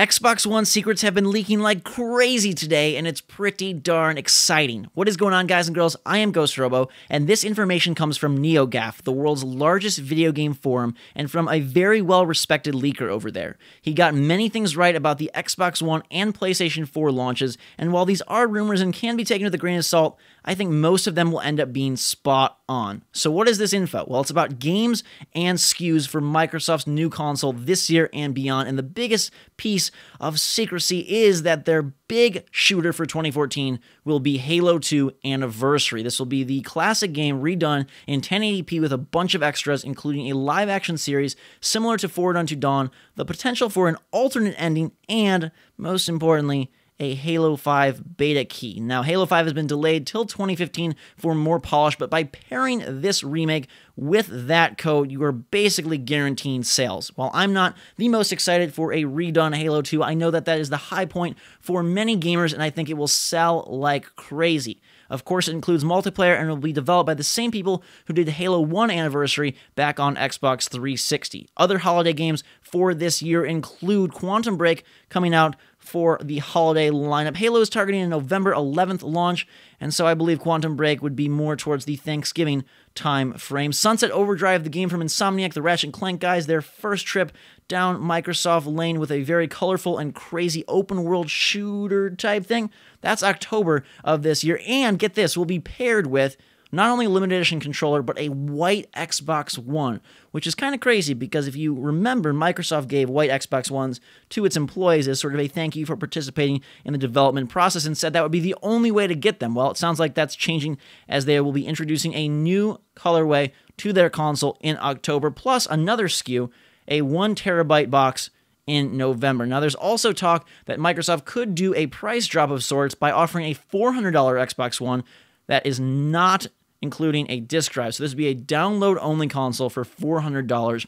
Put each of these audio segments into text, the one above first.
Xbox One secrets have been leaking like crazy today, and it's pretty darn exciting. What is going on, guys and girls? I am Ghost Robo, and this information comes from NeoGAF, the world's largest video game forum, and from a very well-respected leaker over there. He got many things right about the Xbox One and PlayStation 4 launches, and while these are rumors and can be taken with a grain of salt, I think most of them will end up being spot on. So what is this info? Well, it's about games and SKUs for Microsoft's new console this year and beyond, and the biggest piece of secrecy is that their big shooter for 2014 will be Halo 2 Anniversary. This will be the classic game redone in 1080p with a bunch of extras, including a live-action series similar to Forward Unto Dawn, the potential for an alternate ending, and, most importantly, a Halo 5 beta key. Now, Halo 5 has been delayed till 2015 for more polish, but by pairing this remake with that code, you are basically guaranteeing sales. While I'm not the most excited for a redone Halo 2, I know that that is the high point for many gamers, and I think it will sell like crazy. Of course, it includes multiplayer and will be developed by the same people who did Halo 1 Anniversary back on Xbox 360. Other holiday games for this year include Quantum Break coming out for the holiday lineup. Halo is targeting a November 11th launch, and so I believe Quantum Break would be more towards the Thanksgiving time frame. Sunset Overdrive, the game from Insomniac, the Ratchet & Clank guys, their first trip down Microsoft Lane with a very colorful and crazy open-world shooter type thing. That's October of this year, and get this, will be paired with not only a limited edition controller, but a white Xbox One, which is kind of crazy because if you remember, Microsoft gave white Xbox Ones to its employees as sort of a thank you for participating in the development process and said that would be the only way to get them. Well, it sounds like that's changing as they will be introducing a new colorway to their console in October, plus another SKU, a 1 terabyte box in November. Now, there's also talk that Microsoft could do a price drop of sorts by offering a $400 Xbox One that is not including a disk drive. So this would be a download-only console for $400.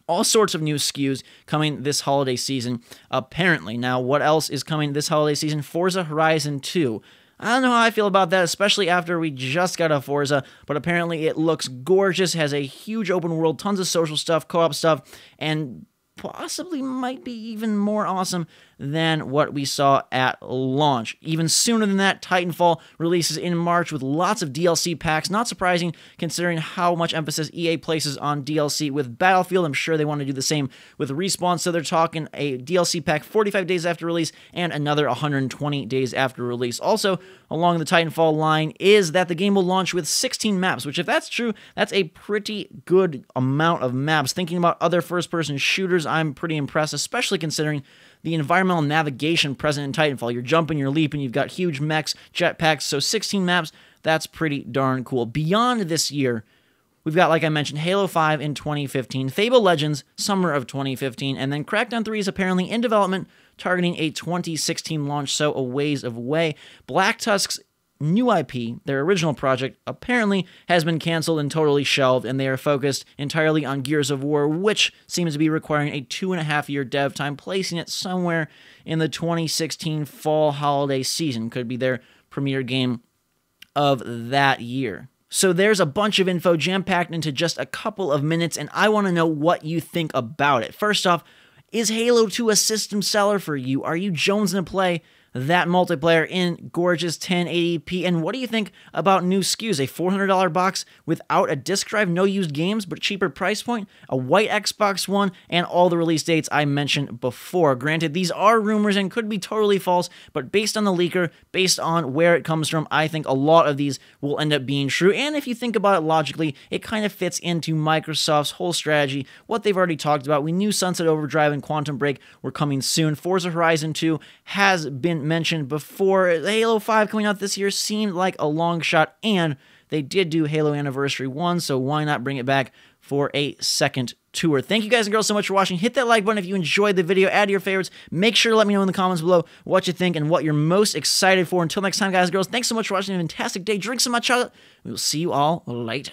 All sorts of new SKUs coming this holiday season, apparently. Now, what else is coming this holiday season? Forza Horizon 2. I don't know how I feel about that, especially after we just got a Forza, but apparently it looks gorgeous, has a huge open world, tons of social stuff, co-op stuff, and possibly might be even more awesome than what we saw at launch. Even sooner than that, Titanfall releases in March with lots of DLC packs. Not surprising considering how much emphasis EA places on DLC with Battlefield. I'm sure they want to do the same with Respawn, so they're talking a DLC pack 45 days after release and another 120 days after release. Also, along the Titanfall line is that the game will launch with 16 maps, which if that's true, that's a pretty good amount of maps. Thinking about other first-person shooters, I'm pretty impressed, especially considering the environmental navigation present in Titanfall. You're jumping, you're leaping, you've got huge mechs, jetpacks, so 16 maps, that's pretty darn cool. Beyond this year, we've got, like I mentioned, Halo 5 in 2015, Fable Legends, summer of 2015, and then Crackdown 3 is apparently in development, targeting a 2016 launch, so a ways away. Black Tusk's new IP, their original project, apparently has been canceled and totally shelved, and they are focused entirely on Gears of War, which seems to be requiring a 2.5-year dev time, placing it somewhere in the 2016 fall holiday season. Could be their premiere game of that year. So there's a bunch of info jam-packed into just a couple of minutes, and I want to know what you think about it. First off, is Halo 2 a system seller for you? Are you jonesing to play that multiplayer in gorgeous 1080p? And what do you think about new SKUs? A $400 box without a disk drive, no used games, but cheaper price point, a white Xbox One, and all the release dates I mentioned before. Granted, these are rumors and could be totally false, but based on the leaker, based on where it comes from, I think a lot of these will end up being true. And if you think about it logically, it kind of fits into Microsoft's whole strategy, what they've already talked about. We knew Sunset Overdrive and Quantum Break were coming soon. Forza Horizon 2 has been mentioned before. Halo 5 coming out this year seemed like a long shot, and they did do Halo Anniversary 1, so why not bring it back for a second tour? Thank you guys and girls so much for watching. Hit that like button if you enjoyed the video. Add your favorites. Make sure to let me know in the comments below what you think and what you're most excited for. Until next time, guys and girls, thanks so much for watching. Have a fantastic day. Drink some hot chocolate. We will see you all later.